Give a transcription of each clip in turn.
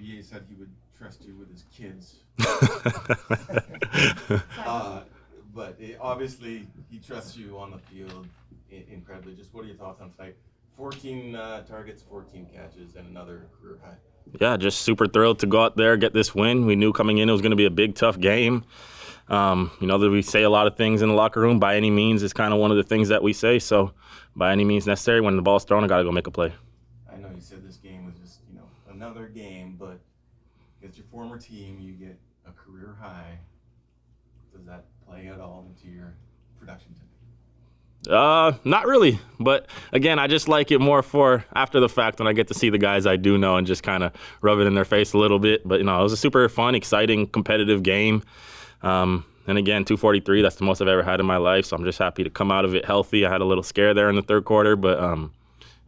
VA said he would trust you with his kids. Obviously, he trusts you on the field incredibly. Just what are your thoughts on tonight? 14 targets, 14 catches, and another career high. Yeah, just super thrilled to go out there, get this win. We knew coming in it was going to be a big, tough game. That we say a lot of things in the locker room. By any means is kind of one of the things that we say. So by any means necessary, when the ball's thrown, I got to go make a play. I know you said this game was just, another game, but against your former team, you get a career high. Does that play at all into your production today? Not really. But again, I just like it more for after the fact when I get to see the guys I do know and just kind of rub it in their face a little bit. But, it was a super fun, exciting, competitive game. And again, 243, that's the most I've ever had in my life. So I'm just happy to come out of it healthy. I had a little scare there in the third quarter, but,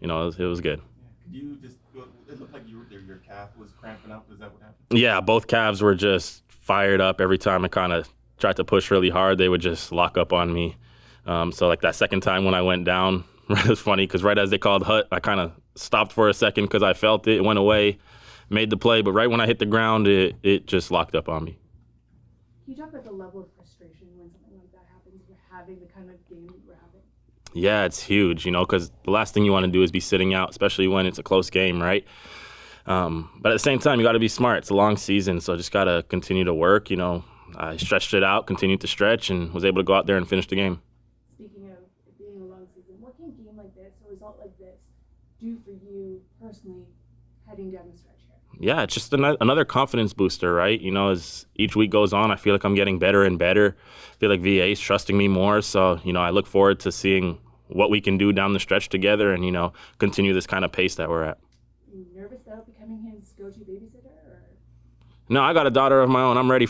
it was good. Yeah. It looked like your calf was cramping up. Is that what happened? Yeah, both calves were just fired up. Every time I kind of tried to push really hard, they would just lock up on me. So like that second time when I went down, it was funny because right as they called hut, I kind of stopped for a second because I felt it. It went away, made the play, but right when I hit the ground, it just locked up on me. Can you talk about the level of frustration when something like that happens, if you're having the kind of game that you're having? Yeah, it's huge, because the last thing you want to do is be sitting out, especially when it's a close game, right? But at the same time, you got to be smart. It's a long season, so just got to continue to work. I stretched it out, continued to stretch, and was able to go out there and finish the game. Speaking of it being a long season, what can a game like this, a result like this, do for you personally heading down the stretch here? Yeah, it's just another confidence booster, right? As each week goes on, I feel like I'm getting better and better. I feel like VA is trusting me more. So, I look forward to seeing what we can do down the stretch together and, continue this kind of pace that we're at. Are you nervous about becoming his go-to babysitter? Or? No, I got a daughter of my own. I'm ready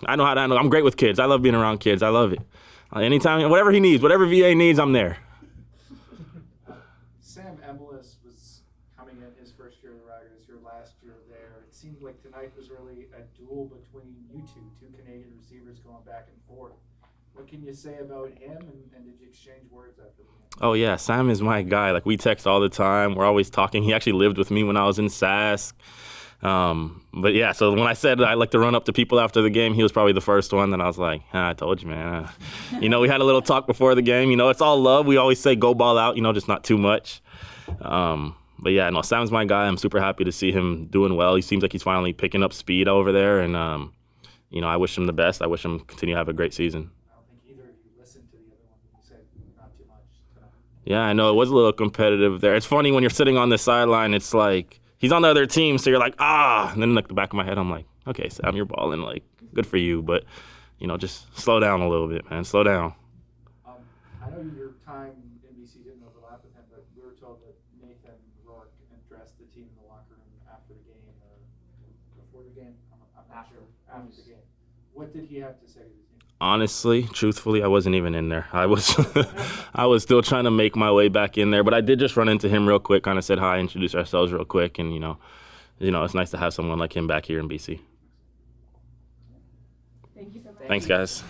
I know how to handle. I'm great with kids. I love being around kids. I love it. Anytime, whatever he needs, whatever VA needs, I'm there. Sam McInnis was coming in his first year of the Riders, your last year there. It seemed like tonight was really a duel between you two Canadian receivers going back and forth. What can you say about him, and did you exchange words after the game? Oh, yeah, Sam is my guy. Like, we text all the time. We're always talking. He actually lived with me when I was in Sask. But, yeah, so when I said I like to run up to people after the game, he was probably the first one. And I was like, I told you, man. We had a little talk before the game. It's all love. We always say go ball out, just not too much. But, yeah, no, Sam's my guy. I'm super happy to see him doing well. He seems like he's finally picking up speed over there. And, I wish him the best. I wish him continue to have a great season. I don't think either of you listened to the other one when you said not too much tonight. Yeah, I know. It was a little competitive there. It's funny when you're sitting on the sideline, it's like he's on the other team, so you're like, And then like the back of my head, I'm like, okay, Sam, you're balling. Like, good for you. But, just slow down a little bit, man. Slow down. I know your time in BC didn't overlap with him, but we were told that Nathan Rourke addressed the team in the locker room after the game or before the game. I'm not sure. After the game. What did he have to say to the team? Honestly, truthfully, I wasn't even in there. I was I was still trying to make my way back in there, but I did just run into him real quick, kind of said hi, introduced ourselves real quick, and it's nice to have someone like him back here in BC. Thank you so much. Thanks, guys.